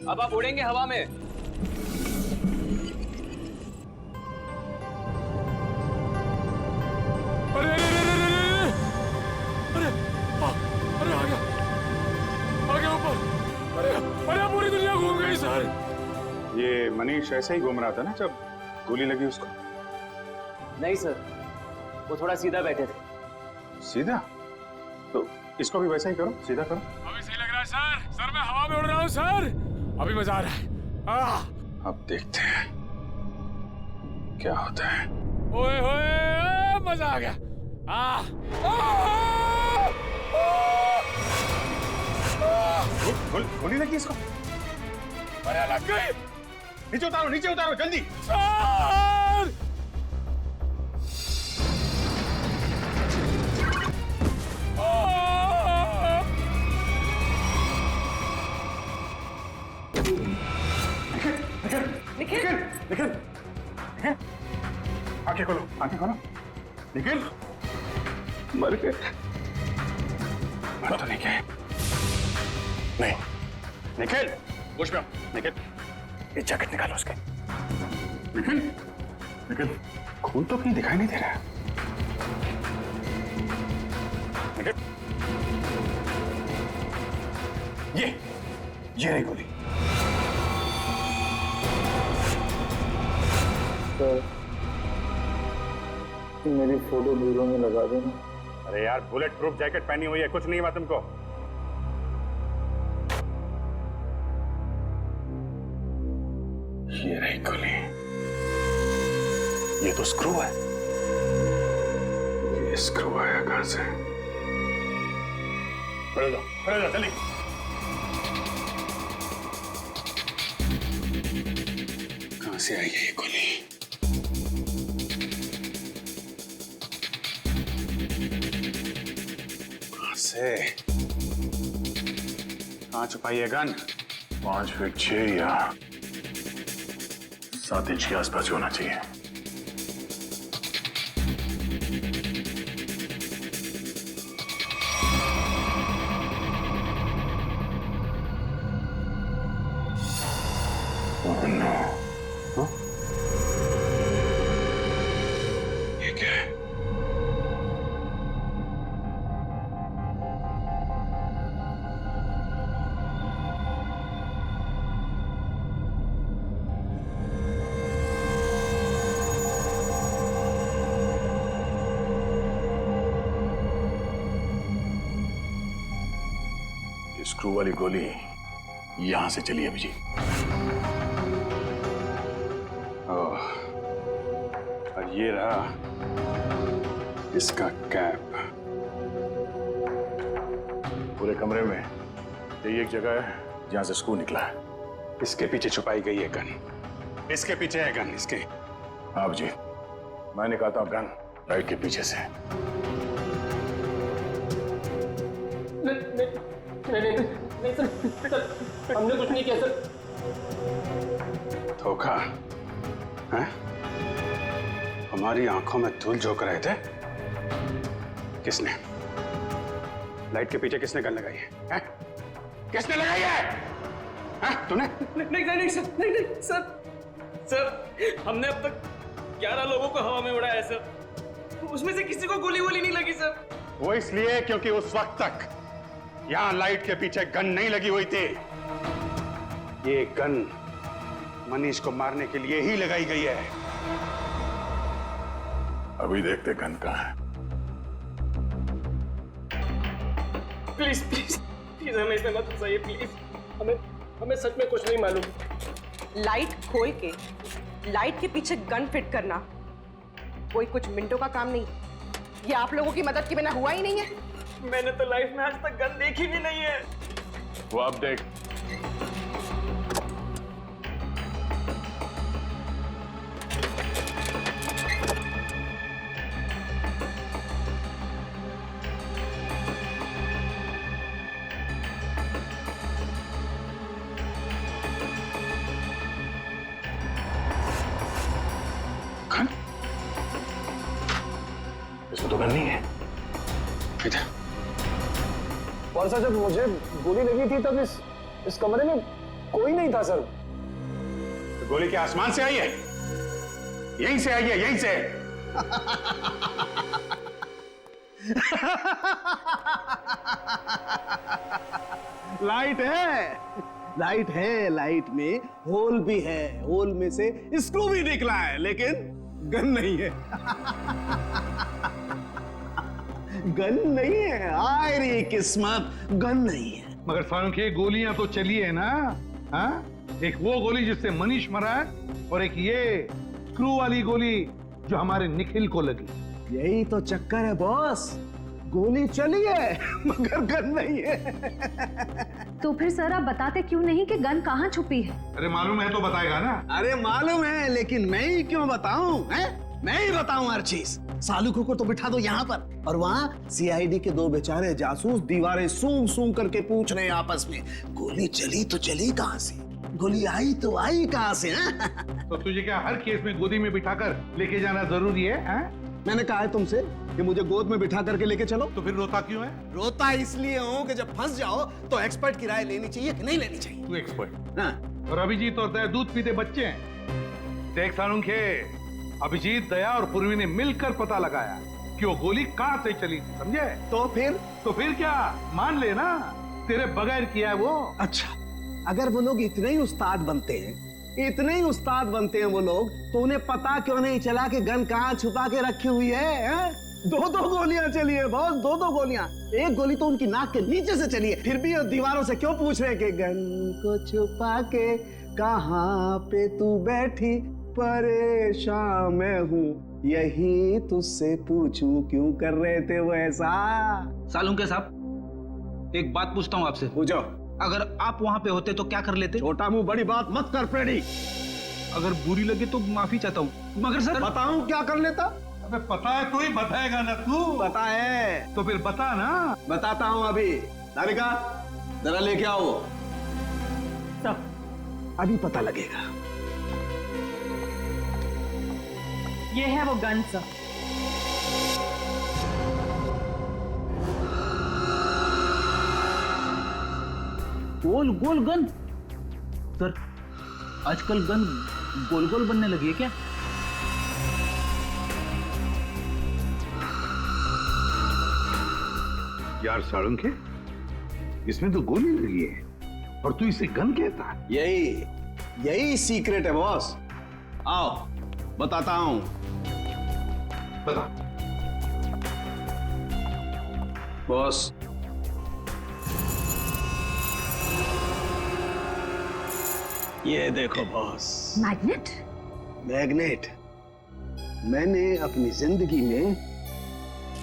अब आप उड़ेंगे हवा में। अरे अरे अरे अरे अरे आ गया ऊपर। अरे अरे पूरी दुनिया घूम गई सर। ये मनीष ऐसे ही घूम रहा था ना जब गोली लगी उसको? नहीं सर, वो थोड़ा सीधा बैठे थे। सीधा? तो इसको भी वैसा ही करो, सीधा करो। अभी सही लग रहा है सर। सर मैं हवा में उड़ रहा हूँ सर। अभी मजा आ रहा है। अब देखते हैं क्या होता है। ओए होए मजा आ गया। गोली लगी इसको? अरे लग गई। नीचे उतारो जल्दी। सर निखिल आंखें खोलो। निखिल मर गए। मर तो नहीं गए। नहीं निखिल, होश में आओ। निखिल ये जैकेट निकालो उसके। निखिल खून तो कहीं दिखाई नहीं दे रहा है। निखिल ये रही गोली। मेरी फोटो ब्यूरो में लगा देना। अरे यार बुलेट प्रूफ जैकेट पहनी हुई है, कुछ नहीं हुआ तुमको। ये रही गोली। ये तो स्क्रू है। ये स्क्रू आया कहां से? खड़े जाओ जल्दी। कहां से आई है ये गोली? कहां छुपाई है गन? 5 फीट 6 या 7 इंच के आसपास होना चाहिए। ये क्या है? स्क्रू वाली गोली यहां से चली अभी जी। ओह, और ये रहा इसका कैप। पूरे कमरे में यही एक जगह है जहां से स्क्रू निकला है। इसके पीछे छुपाई गई है गन। इसके पीछे है गन इसके। आप जी, मैं निकालता हूं गन लाइट के पीछे से। नहीं सर, हमने कुछ नहीं किया सर। धोखा है? हमारी आंखों में धूल झोंक रहे थे। किसने? लाइट के पीछे किसने गन लगाई है? किसने लगाई है? तूने? नहीं सर, हमने अब तक 11 लोगों को हवा में उड़ाया है सर। उसमें से किसी को गोली नहीं लगी सर। वो इसलिए क्योंकि उस वक्त तक यहां लाइट के पीछे गन नहीं लगी हुई थी। ये गन मनीष को मारने के लिए ही लगाई गई है। अभी देखते गन कहां है। प्लीज हमें इसमें मत फंसाइए प्लीज। हमें सच में कुछ नहीं मालूम। लाइट खोल के लाइट के पीछे गन फिट करना कोई कुछ मिनटों का काम नहीं। ये आप लोगों की मदद के बिना हुआ ही नहीं है। मैंने तो लाइफ में आज तक गन देखी भी नहीं है। वो आप देख। गन? इसमें तो गन नहीं है। और सर जब मुझे गोली लगी थी तब इस कमरे में कोई नहीं था सर। तो गोली क्या आसमान से आई है? यहीं से आई है, यहीं से। लाइट है, लाइट है, लाइट में होल भी है, होल में से स्क्रू भी निकला है, लेकिन गन नहीं है। गन नहीं है, आय रे किस्मत, गन नहीं है। मगर सालुंखे गोलियां तो चली है ना? हाँ, एक वो गोली जिससे मनीष मरा है और एक ये स्क्रू वाली गोली जो हमारे निखिल को लगी। यही तो चक्कर है बॉस, गोली चली है मगर गन नहीं है। तो फिर सर आप बताते क्यों नहीं कि गन कहाँ छुपी है? अरे मालूम है तो बताएगा ना। अरे मालूम है, लेकिन मैं ही क्यों बताऊं? मैं ही बताऊं हर चीज। सालुखों को तो बिठा दो यहाँ पर, और वहाँ सीआईडी के दो बेचारे जासूस दीवारें सूंघ सूंघ करके पूछ रहे हैं आपस में, गोली चली तो चली कहाँ से, गोली आई तो आई कहाँ से? तो तुझे क्या हर केस में गोदी में बिठाकर लेके जाना जरूरी है? मैंने कहा है तुमसे कि मुझे गोद में बिठा करके लेके चलो। तो फिर रोता क्यों है? रोता इसलिए हूँ कि जब फंस जाओ तो एक्सपर्ट की राय लेनी चाहिए कि नहीं लेनी चाहिए। तू एक्सपर्ट। हाँ। और अभिजीत और दया दूध पीते बच्चे हैं। देख सालुंखे, अभिजीत, दया और पूर्वी ने मिलकर पता लगाया कि वो गोली कहाँ से चली, समझे? तो फिर क्या मान ले ना, तेरे बगैर किया है वो। अच्छा, अगर वो लोग इतने ही उस्ताद बनते हैं, इतने ही उस्ताद बनते हैं वो लोग, तो उन्हें पता क्यों नहीं चला कि गन कहाँ छुपा के रखी हुई है? दो गोलियां चली है बॉस, दो गोलियां। एक गोली तो उनकी नाक के नीचे से चली है, फिर भी दीवारों से क्यों पूछ रहे हैं कि गन को छुपा के कहाँ पे तू बैठी, परेशान मैं हूँ यही तुझसे पूछूं, क्यों कर रहे थे वो ऐसा? सालुंखे साहब, एक बात पूछता हूँ आपसे। पूछो। अगर आप वहां पे होते तो क्या कर लेते? छोटा मुंह बड़ी बात मत कर प्रेडी। अगर बुरी लगे तो माफी चाहता हूँ, मगर सर बताऊं क्या कर लेता? अबे पता है तो ही बताएगा ना तू। पता है तो फिर बता ना। बताता हूँ अभी। राधिका जरा लेके आओ। सब अभी पता लगेगा। ये है वो गन सर। गोल गोल गन? सर आजकल गन गोल गोल बनने लगी है क्या? यार सालुंखे, इसमें तो गोली लगी है और तू इसे गन कहता है? यही सीक्रेट है बॉस। आओ बताता हूं। बता। बॉस, ये देखो बॉस, मैग्नेट? मैग्नेट। मैंने अपनी जिंदगी में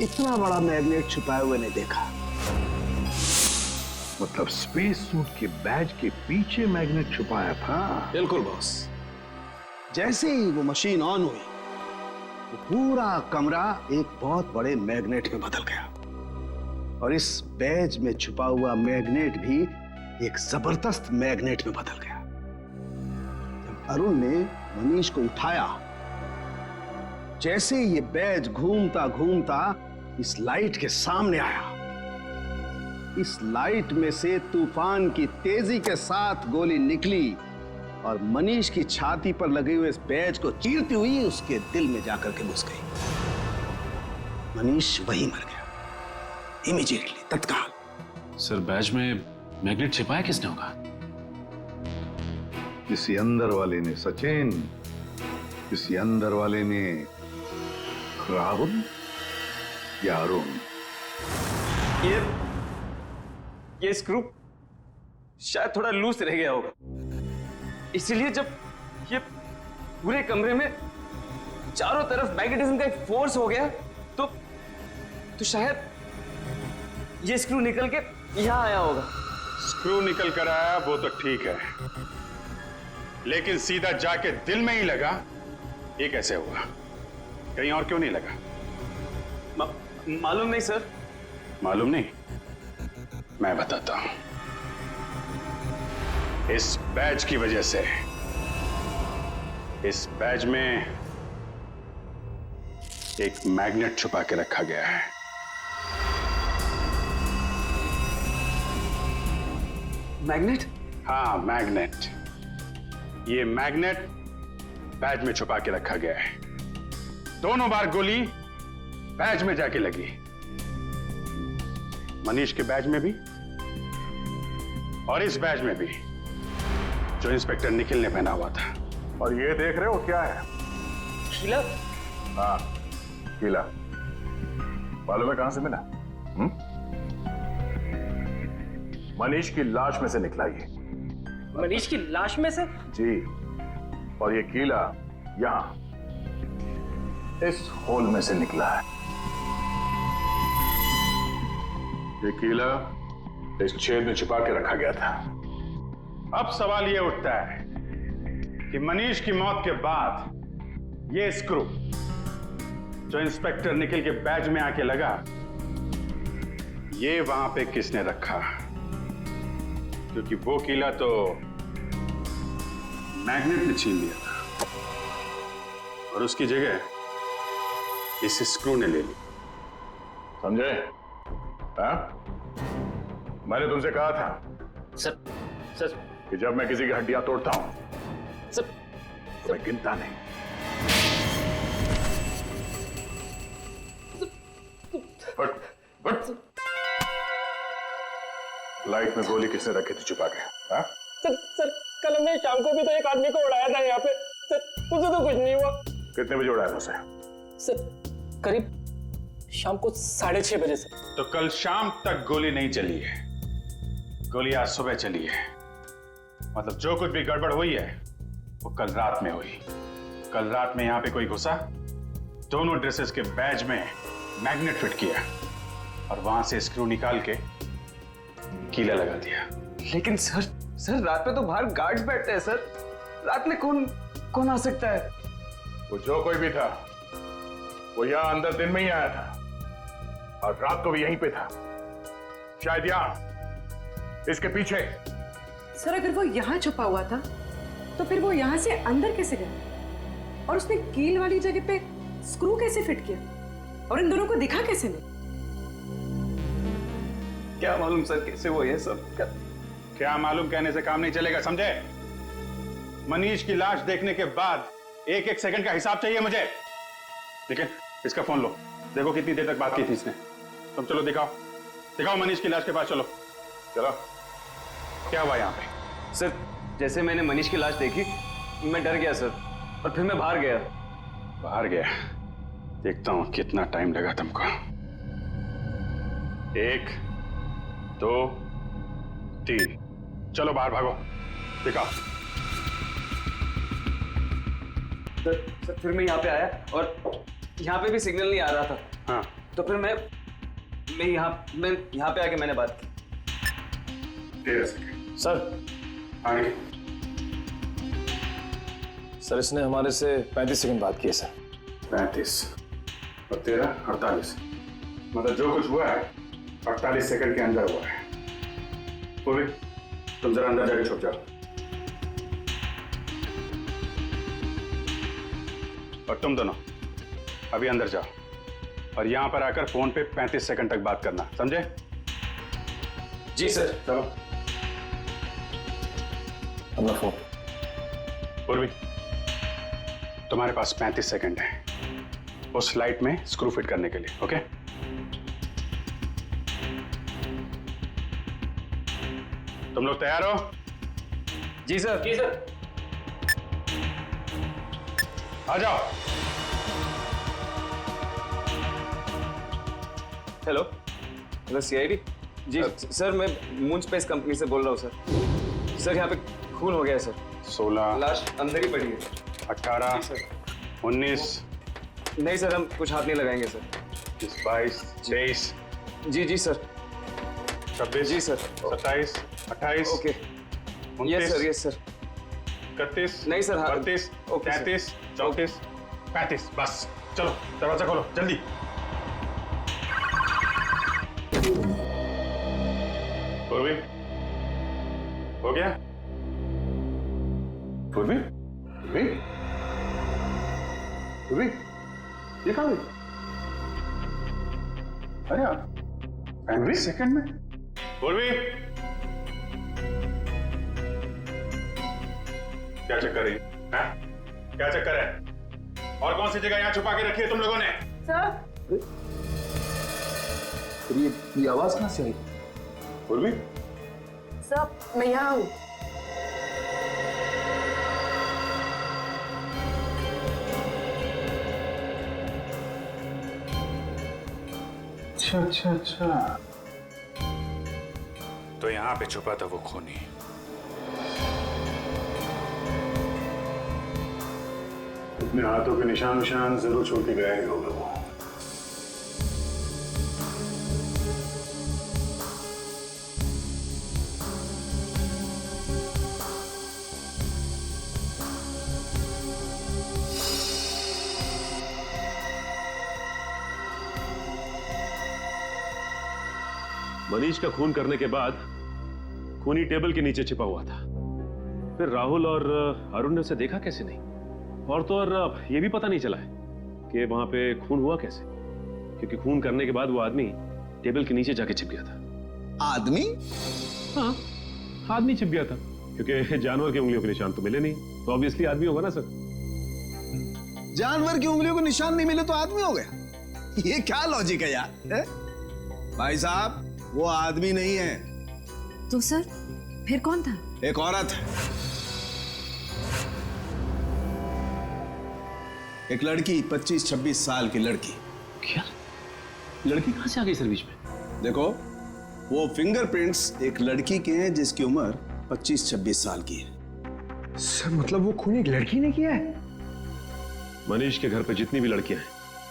इतना बड़ा मैग्नेट छुपाए हुए नहीं देखा। मतलब स्पेस सूट के बैज के पीछे मैग्नेट छुपाया था? बिल्कुल बॉस। जैसे ही वो मशीन ऑन हुई तो पूरा कमरा एक बहुत बड़े मैग्नेट में बदल गया, और इस बैज में छुपा हुआ मैग्नेट भी एक जबरदस्त मैग्नेट में बदल गया। जब अरुण ने मनीष को उठाया, जैसे ये बैज घूमता घूमता इस लाइट के सामने आया, इस लाइट में से तूफान की तेजी के साथ गोली निकली और मनीष की छाती पर लगे हुए इस बैज को चीरती हुई उसके दिल में जाकर के घुस गई। मनीष वहीं मर गया, इमीडिएटली, तत्काल। सर बैज में मैग्नेट छिपाया किसने होगा? किसी अंदर वाले ने सचिन, किसी अंदर वाले ने राहुल या अरुण। ये स्क्रू शायद थोड़ा लूज रह गया होगा, इसीलिए जब ये पूरे कमरे में चारों तरफ मैग्नेटिज्म का एक फोर्स हो गया तो शायद ये स्क्रू निकल के यहां आया होगा। स्क्रू निकल कर आया वो तो ठीक है, लेकिन सीधा जाके दिल में ही लगा, ये कैसे हुआ? कहीं और क्यों नहीं लगा? मालूम नहीं सर। मालूम नहीं? मैं बताता हूं। इस बैज की वजह से इस बैज में एक मैग्नेट छुपा के रखा गया है। मैग्नेट? हाँ, मैग्नेट। ये मैग्नेट बैज में छुपा के रखा गया है। दोनों बार गोली बैज में जाके लगी, मनीष के बैज में भी और इस बैज में भी जो इंस्पेक्टर निखिल ने पहना हुआ था। और ये देख रहे हो क्या है? कीला? हाँ, कीला। मालूम है कहां से मिला? मनीष की लाश में से निकला ये। मनीष की लाश में से? जी। और ये कीला यहां इस होल में से निकला है। ये कीला इस छेद में छिपा के रखा गया था। अब सवाल यह उठता है कि मनीष की मौत के बाद ये स्क्रू जो इंस्पेक्टर निखिल के बैज में आके लगा, ये वहां पे किसने रखा? क्योंकि वो कीला तो मैग्नेट ने छीन लिया था और उसकी जगह इस स्क्रू ने ले ली। समझे? हाँ? मैंने तुमसे कहा था सर कि जब मैं किसी की हड्डियां तोड़ता हूं सर तो मैं गिनता नहीं। बट लाइट में गोली किसने रखी थी छुपा के? हाँ? सर कल हमने शाम को भी तो एक आदमी को उड़ाया था यहाँ पे। सर उसे तो कुछ नहीं हुआ। कितने बजे उड़ाया उसे? सर करीब शाम को 6:30 बजे सर। तो कल शाम तक गोली नहीं चली है, गोली आज सुबह चली है। मतलब जो कुछ भी गड़बड़ हुई है वो कल रात में हुई। कल रात में यहां पे कोई घुसा, दोनों ड्रेसेस के बैज में मैग्नेट फिट किया और वहां से स्क्रू निकाल के कीला लगा दिया। लेकिन सर रात में तो बाहर गार्ड्स बैठते हैं सर। रात में कौन आ सकता है? वो जो कोई भी था वो यहां अंदर दिन में ही आया था और रात को भी यहीं पे था। शायद यहां इसके पीछे। सर अगर वो यहाँ छुपा हुआ था तो फिर वो यहाँ से अंदर कैसे गया? और उसने कील वाली जगह पे स्क्रू कैसे फिट किया? और इन दोनों को दिखा कैसे नहीं? क्या मालूम सर कैसे वो ये सब क्या मालूम कहने से काम नहीं चलेगा, समझे? मनीष की लाश देखने के बाद एक एक सेकंड का हिसाब चाहिए मुझे। लेकिन इसका फोन लो, देखो कितनी देर तक बात की थी इसने। तुम चलो दिखाओ मनीष की लाश के पास। चलो क्या हुआ यहाँ पे? सर जैसे मैंने मनीष की लाश देखी मैं डर गया सर, और फिर मैं बाहर गया। देखता हूं कितना टाइम लगा तुमको। 1 2 3 चलो बाहर भागो, दिखाओ। सर फिर मैं यहाँ पे आया और यहाँ पे भी सिग्नल नहीं आ रहा था। हाँ, तो फिर मैं यहाँ पे आके मैंने बात की। 13 सेकंड। सर आगे। सर इसने हमारे से 35 सेकंड बात की है सर। 35 और 13 48। मतलब जो कुछ हुआ है 48 सेकंड के अंदर हुआ है। पूर्वी, तुम जरा अंदर जाके छुप जाओ। और तुम दोनों अभी अंदर जाओ और यहां पर आकर फोन पे 35 सेकंड तक बात करना, समझे? जी सर। चलो। अपना फोन। पूर्वी, तुम्हारे पास 35 सेकंड है उस लाइट में स्क्रू फिट करने के लिए, ओके? तुम लोग तैयार हो? जी सर। आ जाओ। Hello CID. जी सर मैं मून स्पेस कंपनी से बोल रहा हूँ सर। सर यहाँ पे खून हो गया है सर। 16 लाश अंदर ही पड़ी है। 18 19 नहीं सर हम कुछ हाथ नहीं लगाएंगे सर। 22 23 जी सर। 26 जी सर। 27 28 ओके। Yes sir. 31 नहीं सर, हाँ। 32 ओके, सर। 33 34 35। बस चलो दरवाजा खोलो जल्दी। पूर्वी, हो गया? पूर्वी ये कहाँ गई? अरे यार 35 सेकंड में। पूर्वी क्या चक्कर है? क्या चक्कर है? और कौन सी जगह यहाँ छुपा के रखी है तुम लोगों ने? सर फिर ये आवाज कहाँ से आई? उर्मी, सर मैं यहाँ हूँ। अच्छा। तो यहाँ पे छुपा था वो खूनी। अपने हाथों के निशान जरूर छोड़ के गया ही होगा वो। मनीष का खून करने के बाद खूनी टेबल के नीचे छिपा हुआ था। फिर राहुल और अरुण ने उसे देखा कैसे नहीं, और तो और ये भी पता नहीं चला है कि वहां पे खून हुआ कैसे, क्योंकि खून करने के बाद वो आदमी टेबल के नीचे जाके छिप गया था। आदमी? हाँ, आदमी छिप गया था, क्योंकि जानवर की उंगलियों के निशान तो मिले नहीं, तो ऑब्वियसली आदमी होगा ना सर। जानवर की उंगलियों के निशान नहीं मिले तो आदमी हो गया? ये क्या लॉजिक है यार? है? भाई साहब, वो आदमी नहीं है। तो सर फिर कौन था? एक औरत है, एक लड़की, 25-26 साल की लड़की। क्या लड़की कहां से आ गई सर बीच में? देखो, वो फिंगरप्रिंट्स एक लड़की के हैं जिसकी उम्र 25-26 साल की है। सर मतलब वो खूनी एक लड़की ने किया है? मनीष के घर पे जितनी भी लड़कियां हैं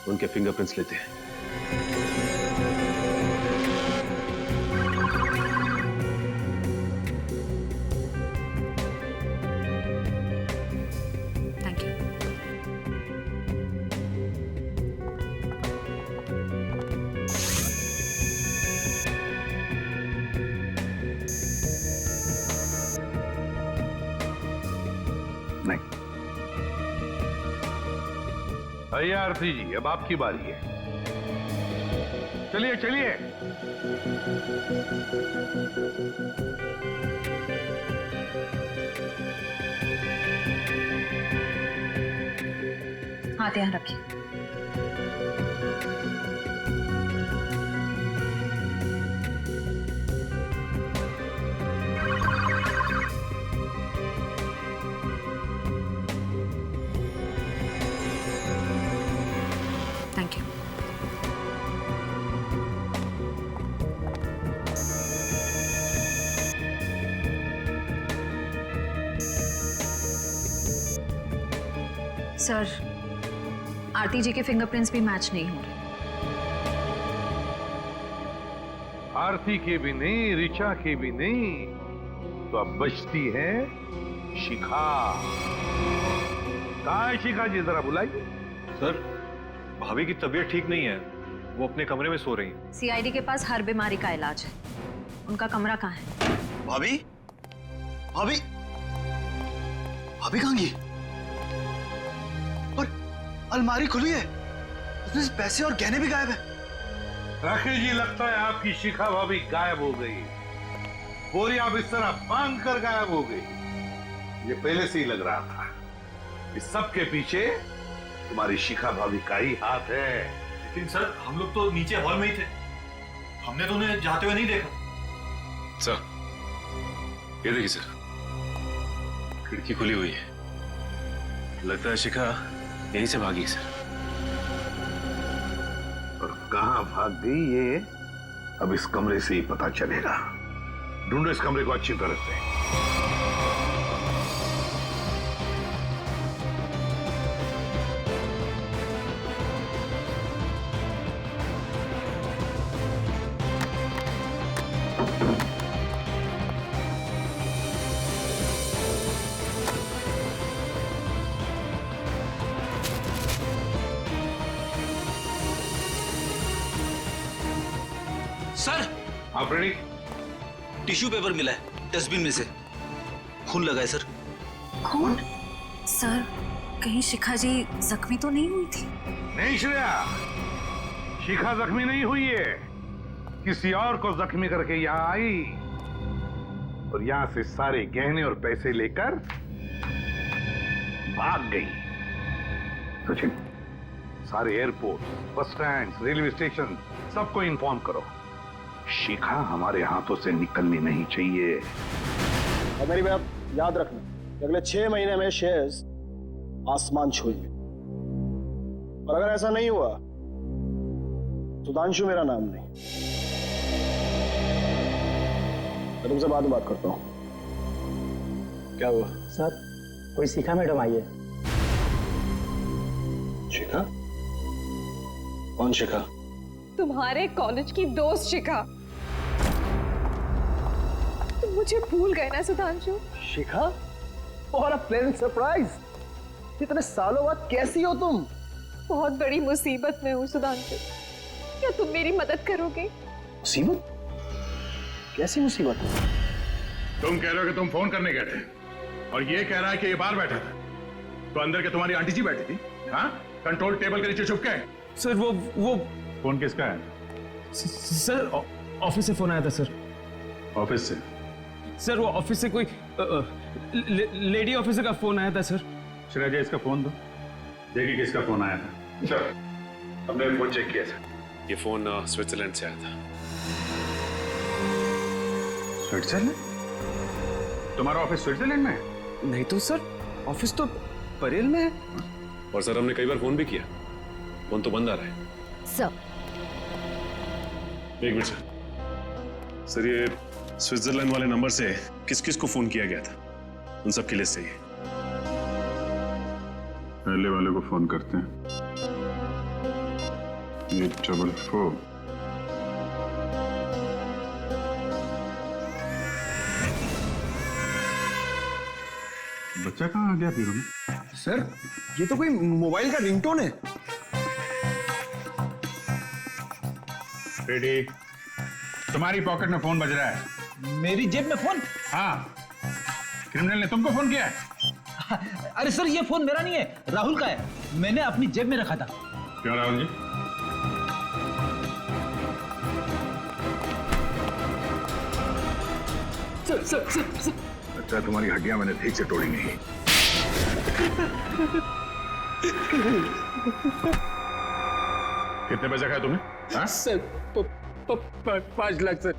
उनके फिंगरप्रिंट्स लेते हैं। Thank you. भैया आरती जी, अब आपकी बारी है। चलिए चलिए। हाथ यहाँ रखिए। Thank you. सर, आरती जी के फिंगरप्रिंट्स भी मैच नहीं हो रहे। आरती के भी नहीं, ऋचा के भी नहीं, तो अब बचती है शिखा। कहाँ है शिखा जी? जरा बुलाइए। सर, भाभी की तबीयत ठीक नहीं है, वो अपने कमरे में सो रही हैं। सीआईडी के पास हर बीमारी का इलाज है। उनका कमरा कहाँ है? भाभी? भाभी? भाभी कहाँ गई? और अलमारी खुली है, उसमें से पैसे और गहने भी गायब है। राकेश जी, लगता है आपकी शिखा भाभी गायब हो गई। बोरिया बिस्तर बांध कर गायब हो गई। ये पहले से ही लग रहा था। इस सब के पीछे तुम्हारी शिखा भाभी का ही हाथ है। लेकिन सर, हम लोग तो नीचे हॉल में ही थे, हमने तो उन्हें जाते हुए नहीं देखा। सर, ये देखिए सर, खिड़की खुली हुई है। लगता है शिखा यहीं से भागी सर। और कहां भाग गई ये अब इस कमरे से ही पता चलेगा। ढूंढो इस कमरे को अच्छी तरह से। सर, हाँ प्रणीत, टिश्यू पेपर मिला है डस्टबिन में से। खून लगा है सर। खून? सर, कहीं शिखा जी जख्मी तो नहीं हुई थी? नहीं श्रेया, शिखा जख्मी नहीं हुई है। किसी और को जख्मी करके यहाँ आई और यहाँ से सारे गहने और पैसे लेकर भाग गई। सचिन, सारे airport, bus stand, railway station सबको इन्फॉर्म करो, शिखा हमारे हाथों से निकलनी नहीं चाहिए। और मेरी बात याद रखना कि अगले 6 महीने में शेयर्स आसमान छूएंगे, और अगर ऐसा नहीं हुआ सुधांशु मेरा नाम नहीं। मैं तुमसे बाद में बात करता हूं। क्या हुआ? सर कोई शिखा मैडम आई है। शिखा? कौन शिखा? तुम्हारे कॉलेज की दोस्त शिखा। तुम मुझे भूल गए ना सुधांशु? शिखा? और अ प्लेजेंट सरप्राइज। इतने सालों बाद कैसी हो तुम? बहुत बड़ी मुसीबत में हूँ सुधांशु, क्या तुम मेरी मदद करोगे? मुसीबत? कैसी मुसीबत? तुम कह रहे हो कि तुम फोन करने गए थे और ये कह रहा है कि ये बाहर बैठा था, तो अंदर के तुम्हारी आंटी जी बैठी थी, हाँ? कंट्रोल टेबल के नीचे छुप के। सर वो फोन किसका है? सर ऑफिस से फोन आया था सर। ऑफिस से? सर वो ऑफिस से कोई लेडी ऑफिसर का फोन आया था सर। श्रेया, इसका फोन दो, देखिए किसका फोन आया था। सर, हमने फोन चेक किया था। ये फोन स्विट्जरलैंड से आया था। स्विट्जरलैंड? तुम्हारा ऑफिस स्विट्जरलैंड में है? नहीं तो सर, ऑफिस तो परेल में है। और सर हमने कई बार फोन भी किया, फोन तो बंद आ रहा है। सर एक मिनट सर, ये स्विट्जरलैंड वाले नंबर से किस किस को फोन किया गया था, उन सब की लिस्ट चाहिए। पहले वाले को फोन करते हैं, 844। बच्चा कहाँ आ गया बीरो में? सर, ये तो कोई मोबाइल का रिंगटोन है। बेटी, तुम्हारी पॉकेट में फोन बज रहा है। मेरी जेब में फोन? हाँ, क्रिमिनल ने तुमको फोन किया है। अरे सर ये फोन मेरा नहीं है, राहुल का है, मैंने अपनी जेब में रखा था। क्यों राहुल जी? सर अच्छा, तुम्हारी हड्डियां मैंने ठीक से तोड़ी नहीं। कितने पैसे खाए तुमने? हाँ? Sir 5 lakh sir.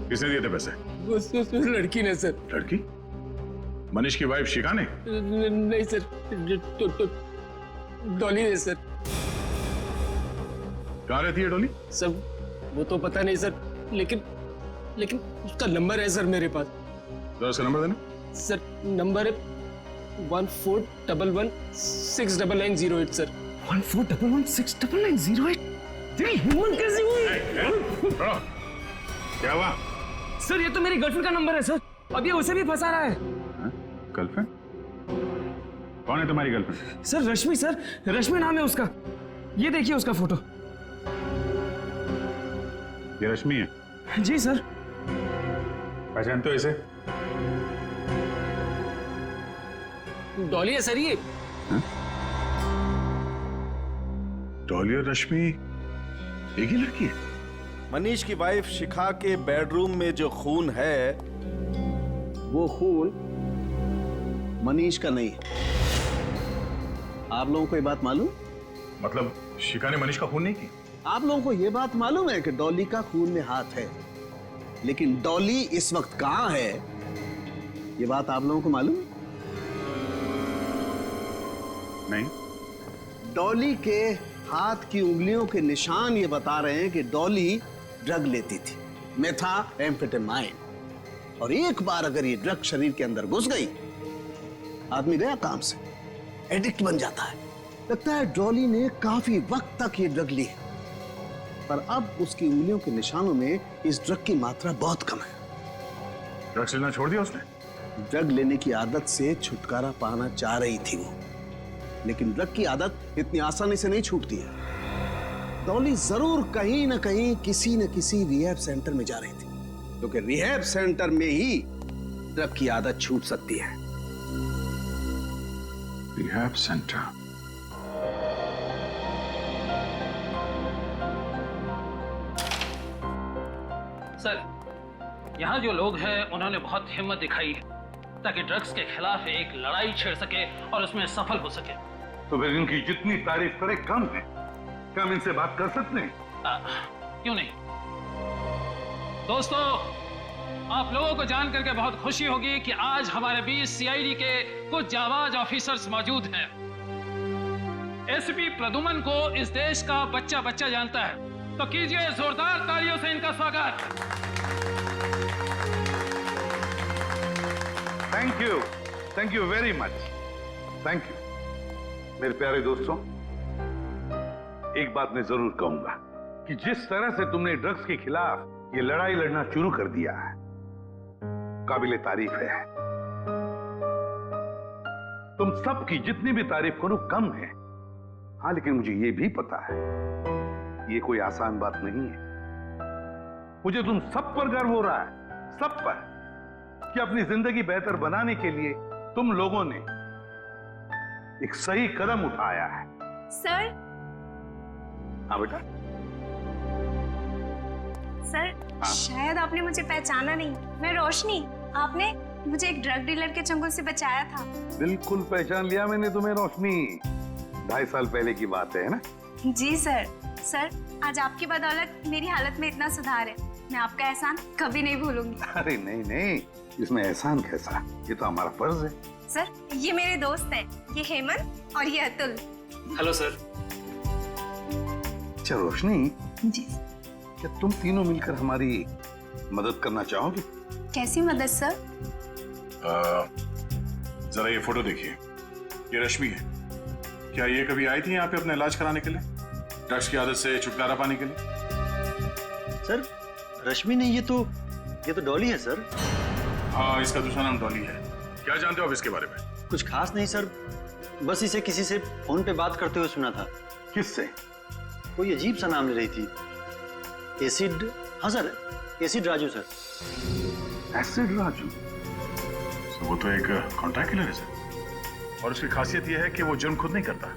किसने दिए थे पैसे? उस लड़की ने सर। लड़की? मनीष की वाइफ शिखा ने? नहीं सर, डॉली ने सर। कहाँ रहती है डॉली? सर वो तो पता नहीं सर, लेकिन उसका नंबर है सर मेरे पास। तो उसका नंबर देना। सर नंबर है 1411699908 सर। 1411699908? तेरी हिम्मत कैसी हुई? क्या हुआ? सर ये तो मेरी गर्लफ्रेंड का नंबर है सर, अब ये उसे भी फंसा रहा है। गर्लफ्रेंड? कौन है तुम्हारी गर्लफ्रेंड? सर रश्मि, सर रश्मि नाम है उसका। ये देखिए उसका फोटो। ये रश्मि है? जी सर। पहचानते हो इसे? डॉली है सर ये। डॉली और रश्मि एक ही लड़की है? मनीष की वाइफ शिखा के बेडरूम में जो खून है, वो खून मनीष का नहीं है। आप लोगों को ये बात मालूम? मतलब शिखा ने मनीष का खून नहीं किया? आप लोगों को ये बात मालूम है कि डॉली का खून में हाथ है, लेकिन डॉली इस वक्त कहां है, ये बात आप लोगों को मालूम है? नहीं। डॉली के हाथ की उंगलियों के निशान ये बता रहे हैं कि डॉली ड्रग लेती थी, मेथाम्फेटामाइन, और एक बार अगर ये ड्रग शरीर के अंदर घुस गई, आदमी गया काम से, एडिक्ट बन जाता है। लगता है डॉली ने काफी वक्त तक ये ड्रग ली है, पर अब उसकी उंगलियों के निशानों में इस ड्रग की मात्रा बहुत कम है। ड्रग्स लेना छोड़ दिया उसने? ड्रग लेने की आदत से छुटकारा पाना चाह रही थी वो, लेकिन ड्रग की आदत इतनी आसानी से नहीं छूटती है। डॉली जरूर कहीं ना कहीं किसी न किसी रिहैब सेंटर में जा रही थी, क्योंकि रिहैब सेंटर में ही ड्रग की आदत छूट सकती है। Rehab centre? सर यहाँ जो लोग हैं उन्होंने बहुत हिम्मत दिखाई है, ताकि ड्रग्स के खिलाफ एक लड़ाई छेड़ सके और उसमें सफल हो सके। तो फिर इनकी जितनी तारीफ करे कम है। क्या हम इनसे बात कर सकते हैं? क्यों नहीं दोस्तों, आप लोगों को जान करके बहुत खुशी होगी कि आज हमारे बीच सीआईडी के कुछ जाबाज ऑफिसर्स मौजूद हैं। एसपी प्रदुमन को इस देश का बच्चा बच्चा जानता है, तो कीजिए जोरदार तालियों से इनका स्वागत। Thank you very much, thank you. मेरे प्यारे दोस्तों, एक बात मैं जरूर कहूंगा कि जिस तरह से तुमने ड्रग्स के खिलाफ ये लड़ाई लड़ना शुरू कर दिया है, काबिले तारीफ है। तुम सबकी जितनी भी तारीफ करो कम है। हाँ, लेकिन मुझे ये भी पता है ये कोई आसान बात नहीं है। मुझे तुम सब पर गर्व हो रहा है, सब पर, कि अपनी जिंदगी बेहतर बनाने के लिए तुम लोगों ने एक सही कदम उठाया है। सर, हाँ बेटा। सर, शायद आपने मुझे पहचाना नहीं। मैं रोशनी, आपने मुझे एक ड्रग डीलर के चंगुल से बचाया था। बिल्कुल पहचान लिया मैंने तुम्हें रोशनी। 2.5 साल पहले की बात है ना? जी सर। सर, आज आपकी बदौलत मेरी हालत में इतना सुधार है, मैं आपका एहसान कभी नहीं भूलूंगी। अरे नहीं नहीं, इसमें एहसान कैसा, ये तो हमारा फर्ज है। सर, ये मेरे दोस्त हैं, ये हेमंत और ये अतुल। Hello sir. अच्छा रोशनी, जी। क्या तुम तीनों मिलकर हमारी मदद करना चाहोगे? कैसी मदद सर? जरा ये फोटो देखिए, ये रश्मि है। क्या ये कभी आई थी यहाँ पे अपना इलाज कराने के लिए, ड्रग्स की आदत से छुटकारा पाने के लिए? सर, रश्मि नहीं, ये तो डॉली है सर। हाँ, इसका दूसरा नाम डॉली है। क्या जानते हो आप इसके बारे में? कुछ खास नहीं सर, बस इसे किसी से फोन पे बात करते हुए सुना था। किससे? कोई अजीब सा नाम ले रही थी, एसिड। हाँ sir, acid Raju sir. Acid Raju? वो तो एक कॉन्ट्रैक्ट किलर है सर, और उसकी खासियत यह है कि वो जुर्म खुद नहीं करता।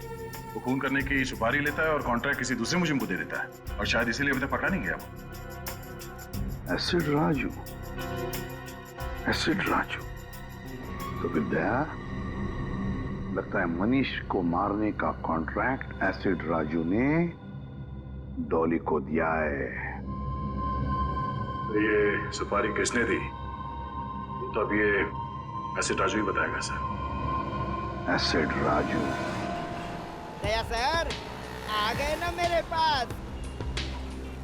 वो खून करने की सुपारी लेता है और कॉन्ट्रैक्ट किसी दूसरे मुजरिम को दे देता है, और शायद इसीलिए अभी तक पकड़ा नहीं गया वो। Acid Raju, acid Raju. तो विद्या, लगता है मनीष को मारने का कॉन्ट्रैक्ट एसिड राजू ने डॉली को दिया है। तो ये सुपारी किसने दी, तो अब ये एसिड राजू ही बताएगा सर। एसिड राजू। दया सर, आ गए ना मेरे पास।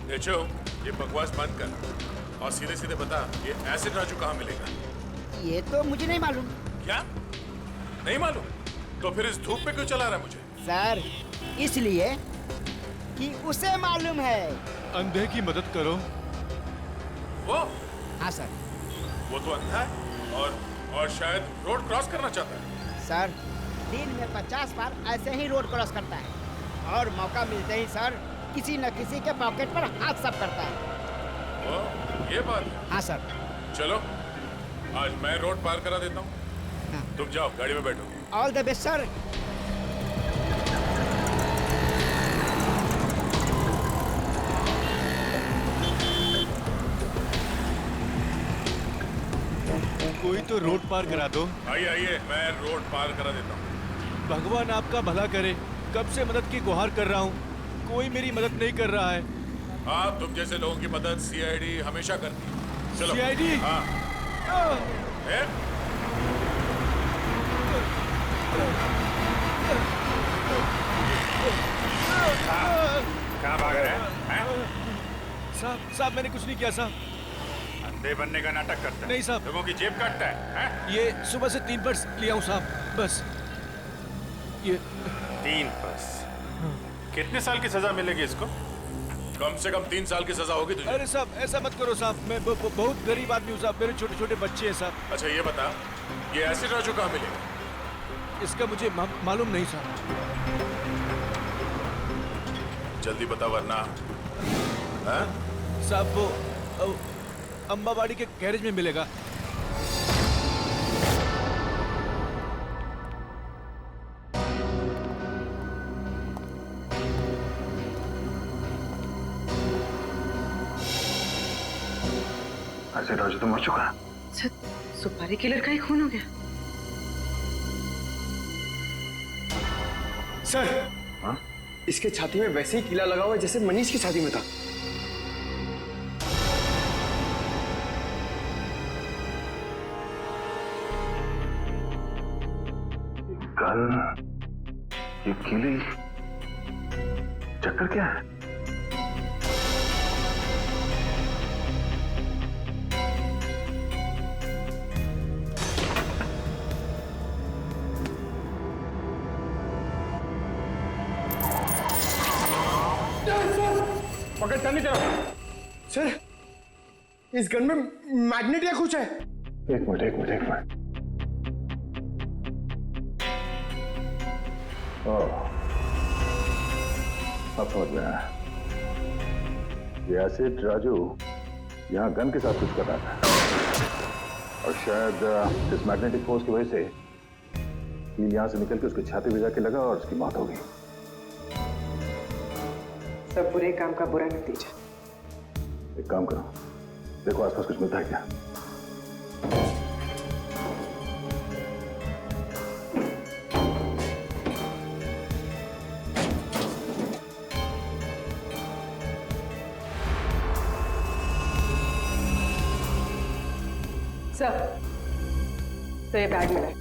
देखो, ये बकवास बंद कर और सीधे सीधे बता, ये एसिड राजू कहाँ मिलेगा? ये तो मुझे नहीं मालूम। क्या नहीं मालूम? तो फिर इस धूप पे क्यों चला रहा है मुझे? सर, इसलिए कि उसे मालूम है। अंधे की मदद करो। वो? हाँ सर। वो तो अंधा है और शायद रोड क्रॉस करना चाहता है। सर, दिन में 50 बार ऐसे ही रोड क्रॉस करता है, और मौका मिलते ही सर किसी न किसी के पॉकेट पर हाथ साफ करता है। वो ये बात है? हाँ सर। चलो, आज मैं रोड पार करा देता हूँ। हाँ। तुम जाओ, गाड़ी में बैठो। All the best sir. कोई तो रोड पार करा दो। आइए आइए, मैं रोड पार करा देता हूँ। भगवान आपका भला करे, कब से मदद की गुहार कर रहा हूँ, कोई मेरी मदद नहीं कर रहा है। हाँ, तुम जैसे लोगों की मदद सीआईडी हमेशा करती है। चलो। सीआईडी? हाँ। कहाँ भाग रहे हैं? साहब, मैंने कुछ नहीं किया साहब। अंधे बनने का नाटक करता है? नहीं साहब। लोगों की जेब काटता है? ये सुबह से 3 पर्स लिया हूँ साहब, बस ये 3 पर्स? कितने साल की सजा मिलेगी इसको? कम से कम 3 साल की सजा होगी तुझे। अरे साहब, ऐसा मत करो साहब, मैं बहुत गरीब आदमी हूँ साहब, मेरे छोटे छोटे बच्चे हैं साहब। अच्छा ये बता, ये एसिड राजू कहाँ मिलेगा? इसका मुझे मालूम नहीं साहब। जल्दी बता वरना। साहब, वो अंबाबाड़ी के गैरेज में मिलेगा। एसिड राजू तो मर चुका है। सुपारी किलर का ही खून हो गया। सर, हाँ? इसके छाती में वैसे ही कीला लगा हुआ है जैसे मनीष की छाती में था। गन, ये कीली, चक्कर क्या है? पकड़ करनी तरफ। सर, इस गन में मैग्नेट या कुछ है। एक मिनट। अब समझ में आया। ये एसिड राजू यहाँ गन के साथ कुछ कर रहा था और शायद इस मैग्नेटिक फोर्स की वजह से कील यहाँ से निकल के उसकी छाती में जाके लगा और उसकी मौत हो गई। सब बुरे काम का बुरा नतीजा। एक काम करो, देखो आसपास कुछ मिलता है क्या। सर, तो ये बैग मिला है,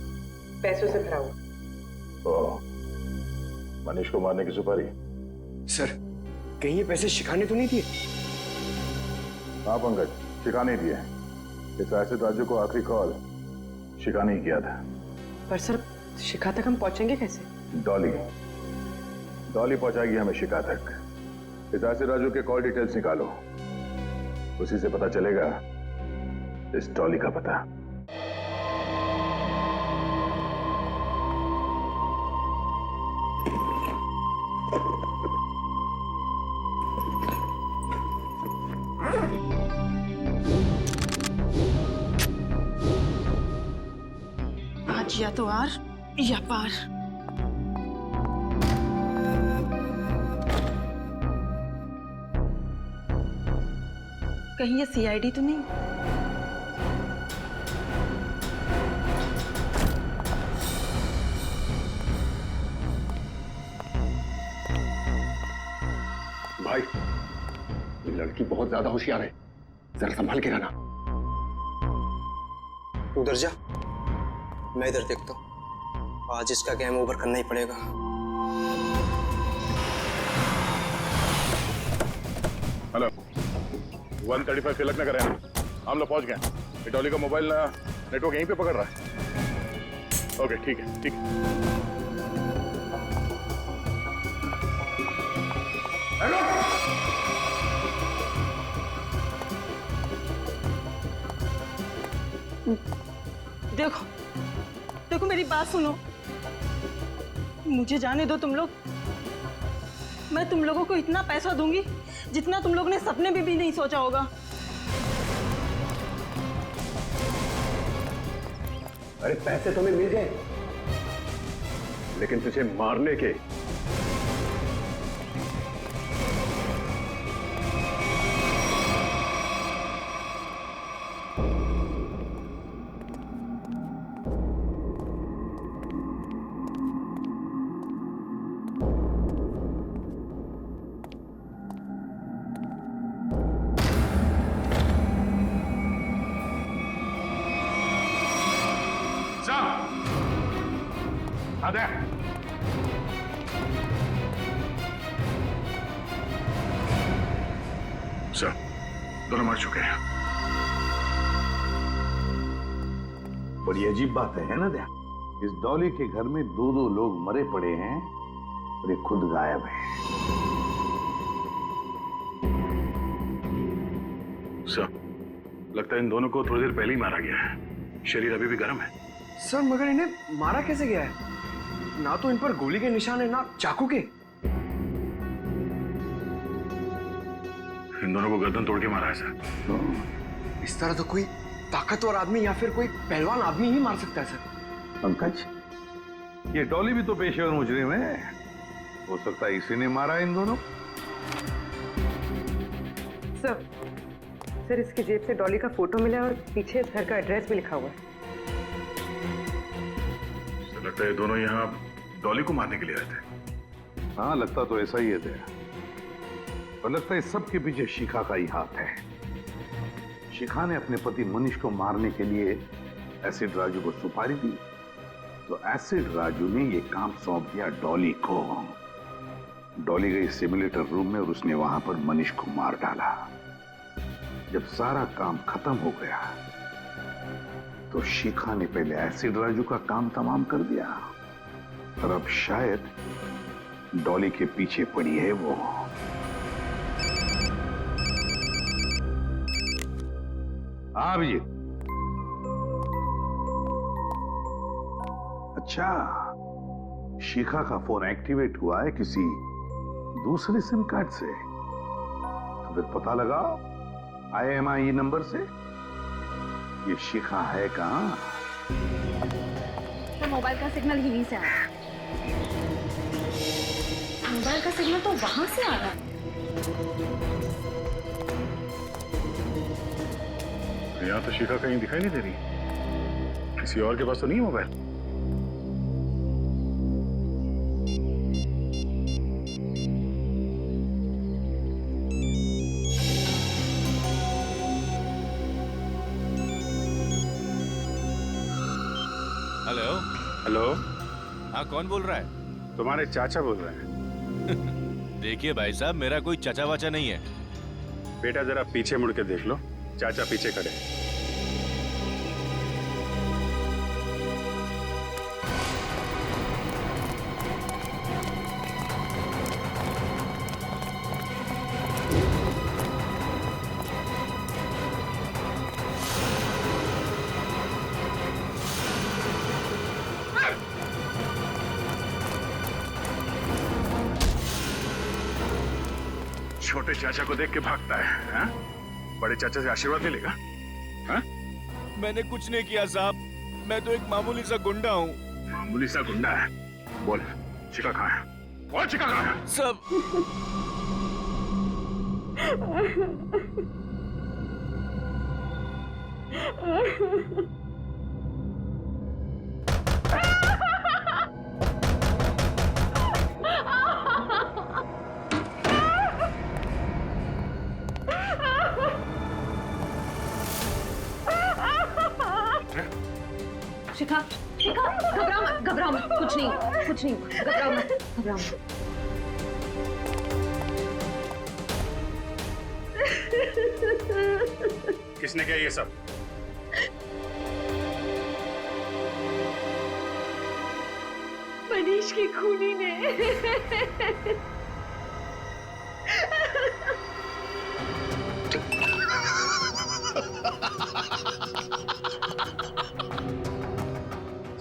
पैसों से भरा हुआ। ओह, मनीष को मारने की सुपारी। सर, कहीं ये पैसे शिखा ने तो नहीं दिए? हाँ पंकज, शिखा नहीं दिए। इस एसिड राजू को आखिरी कॉल शिखा ने ही किया था। पर सर, शिखा तक हम पहुंचेंगे कैसे? डॉली पहुंचाएगी हमें शिखा तक। इस एसिड राजू के कॉल डिटेल्स निकालो, उसी से पता चलेगा इस डॉली का पता। आज या तो आर या पार। कहीं ये सीआईडी तो नहीं? भाई, ये लड़की बहुत ज्यादा होशियार है, जरा संभाल के रहना। उधर जा, मैं इधर देखता हूँ। आज इसका गेम ओवर करना ही पड़ेगा। हेलो, 135 तिलक नगर है, हम लोग पहुंच गए। ये डॉली का मोबाइल नेटवर्क यहीं पे पकड़ रहा है। ओके, ठीक है। देखो मेरी बात सुनो, मुझे जाने दो तुम लोग। मैं तुम लोगों को इतना पैसा दूंगी जितना तुम लोगों ने सपने में भी नहीं सोचा होगा। अरे पैसे तुम्हें मिल गए, लेकिन तुझे मारने के सर, दोनों मर चुके हैं। बड़ी अजीब बात है ना दया? इस डॉली के घर में दो लोग मरे पड़े हैं और ये खुद गायब है। सर, लगता है इन दोनों को थोड़ी देर पहले ही मारा गया है। शरीर अभी भी गर्म है। सर, मगर इन्हें मारा कैसे गया है? ना तो इन पर गोली के निशान है, ना चाकू के। इन दोनों को गर्दन तोड़ के मारा है सर। इस तरह तो कोई ताकतवर आदमी या फिर कोई पहलवान आदमी ही मार सकता है सर। पंकज, ये डॉली भी तो पेशेवर मुजरिम है। हो सकता है इसी ने मारा इन दोनों। सर, इसकी जेब से डॉली का फोटो मिला और पीछे इस घर का एड्रेस भी लिखा हुआ है। लगता है दोनों यहाँ डॉली को मारने के लिए आए थे। हाँ, लगता तो ऐसा ही है थे। और लगता है सब के पीछे शिखा का ही हाथ है। शिखा ने अपने पति मनीष को मारने के लिए एसिड राजू को सुपारी दी, तो एसिड राजू ने ये काम सौंप दिया डॉली को। डॉली गई सिमुलेटर रूम में और उसने वहां पर मनीष को मार डाला। जब सारा काम खत्म हो गया तो शिखा ने पहले एसिड राजू का काम तमाम कर दिया और अब शायद डॉली के पीछे पड़ी है वो। हाँ अभिजीत। अच्छा, शिखा का फोन एक्टिवेट हुआ है किसी दूसरे सिम कार्ड से, तो फिर पता लगा IMEI नंबर से ये शिखा है कहां? तो मोबाइल का सिग्नल यहीं से आ रहा है। मोबाइल का सिग्नल तो वहां से आ रहा है। यहाँ तो शिखा कहीं दिखाई नहीं दे रही। किसी और के पास तो नहीं है मोबाइल? हेलो। हेलो, हाँ, कौन बोल रहा है? तुम्हारे चाचा बोल रहे हैं। देखिए भाई साहब, मेरा कोई चाचा वाचा नहीं है। बेटा जरा पीछे मुड़ के देख लो, चाचा पीछे खड़े हैं। छोटे चाचा को देख के भागता है, हाँ? बड़े चाचा से आशीर्वाद ले लेगा, हाँ? मैंने कुछ नहीं किया साहब, मैं तो एक मामूली सा गुंडा हूँ। मामूली सा गुंडा है? बोल, शिखा कहाँ है? बोल, शिखा कहाँ है? सब शिखा, शिखा, घबराओ मत, कुछ नहीं, घबराओ मत। किसने किया ये सब? मनीष की खूनी ने।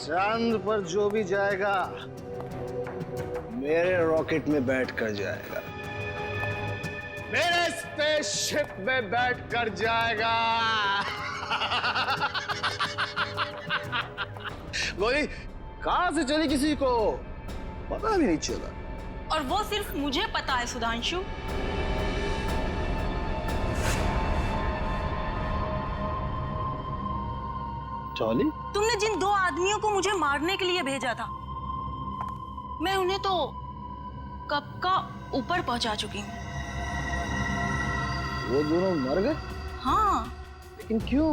चांद पर जो भी जाएगा मेरे रॉकेट में बैठ कर जाएगा, मेरे स्पेसशिप में बैठ कर जाएगा। गोली कहां से चली किसी को पता भी नहीं चला। और वो सिर्फ मुझे पता है सुधांशु। डॉली, तुमने जिन दो आदमियों को मुझे मारने के लिए भेजा था, मैं उन्हें तो कब का ऊपर पहुंचा चुकी हूँ। वो दोनों मर गए? हाँ। लेकिन क्यों?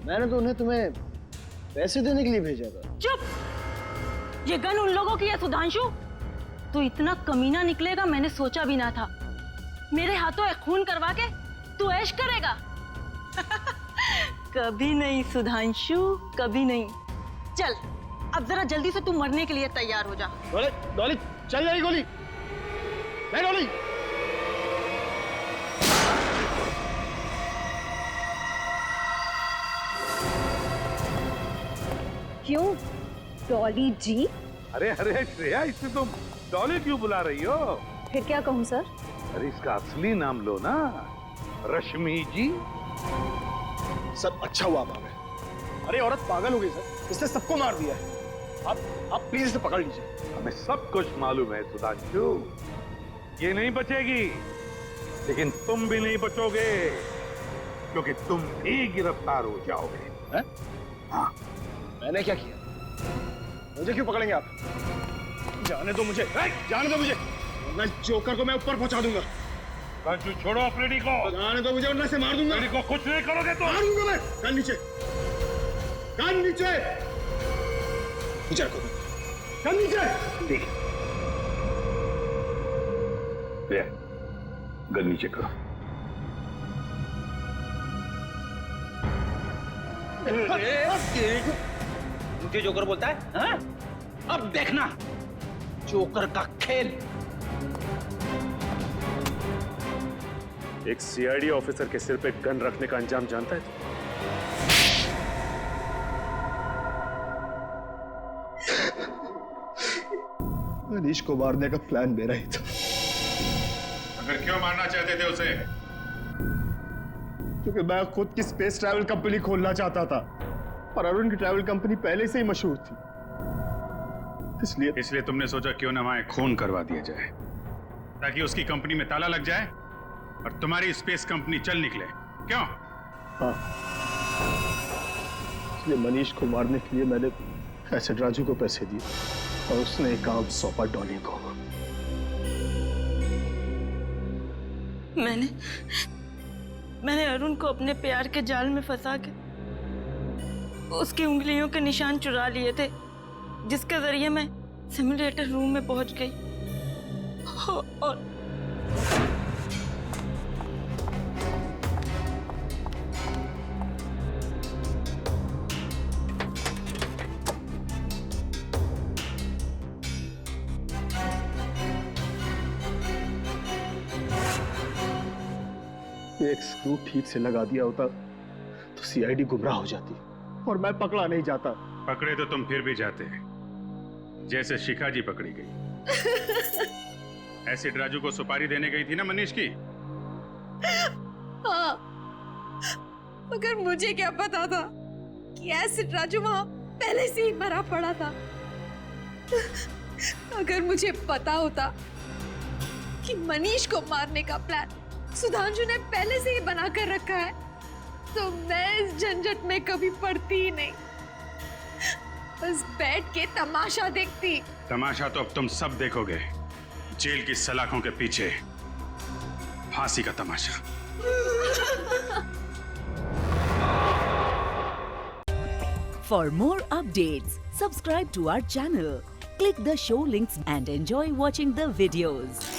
मैंने तो उन्हें तुम्हें पैसे देने के लिए भेजा था। चुप! ये गन उन लोगों की है सुधांशु। तू इतना कमीना निकलेगा मैंने सोचा भी ना था। मेरे हाथों एक खून करवा के तू ऐश करेगा। कभी नहीं सुधांशु, कभी नहीं। चल अब जरा जल्दी से तू मरने के लिए तैयार हो जा। डॉली, डॉली, चल जाएगी गोली। नहीं डॉली। क्यों डॉली जी? अरे अरे श्रेया, इसे तुम डॉली क्यों बुला रही हो? फिर क्या कहूँ सर? अरे इसका असली नाम लो ना, रश्मि जी। सब अच्छा हुआ आप आ गए। अरे औरत पागल हो गई सर, इसने सबको मार दिया है। आप प्लीज इसे पकड़ लीजिए। हमें सब कुछ मालूम है सुधांशु, ये नहीं बचेगी, लेकिन तुम भी नहीं बचोगे, क्योंकि तुम भी गिरफ्तार हो जाओगे। हैं? हाँ। मैंने क्या किया? मुझे क्यों पकड़ेंगे आप? जाने दो मुझे, जाने दो मुझे, वरना जोकर को मैं ऊपर पहुंचा दूंगा। रज्जू छोड़ो अफ्रीदी को। जाने दो मुझे, वरना से मार दूंगा। अफ्रीदी को कुछ नहीं करोगे तो मार दूंगा मैं। कान नीचे, कान नीचे, नीचे रखो, कान नीचे। गन नीचे करो। मुझे जोकर बोलता है, हाँ? अब देखना जोकर का खेल। एक सीआईडी ऑफिसर के सिर पे गन रखने का अंजाम जानता है तू? मनीष को मारने का प्लान मेरा ही था। अगर क्यों मारना चाहते थे उसे? क्योंकि मैं खुद की स्पेस ट्रैवल कंपनी खोलना चाहता था, पर अरुण की ट्रैवल कंपनी पहले से ही मशहूर थी। इसलिए तुमने सोचा क्यों ना वहां खून करवा दिया जाए, ताकि उसकी कंपनी में ताला लग जाए और तुम्हारी स्पेस कंपनी चल निकले। क्यों? हाँ, इसलिए मनीष को मारने के लिए मैंने एसिड राजू को पैसे दिए और उसने काम सौंपा डॉली को। मैंने अरुण को अपने प्यार के जाल में फंसा के उसकी उंगलियों के निशान चुरा लिए थे, जिसके जरिए मैं सिमुलेटर रूम में पहुंच गई और एक स्क्रू ठीक से लगा दिया होता तो सीआईडी गुमराह हो जाती और मैं पकड़ा नहीं जाता। पकड़े तो तुम फिर भी जाते, जैसे शिखा जी पकड़ी गई। एसिड राजू को सुपारी देने गई थी ना मनीष की। हाँ, मगर मुझे क्या पता था कि एसिड राजू वहां पहले से ही मरा पड़ा था। अगर मुझे पता होता कि मनीष को मारने का प्लान सुधांशु ने पहले से ही बना कर रखा है, तो मैं इस झंझट में कभी पड़ती ही नहीं, बस बैठ के तमाशा देखती। तमाशा तो अब तुम सब देखोगे, जेल की सलाखों के पीछे फांसी का तमाशा। For more updates, subscribe to our channel, click the show links and enjoy watching the videos.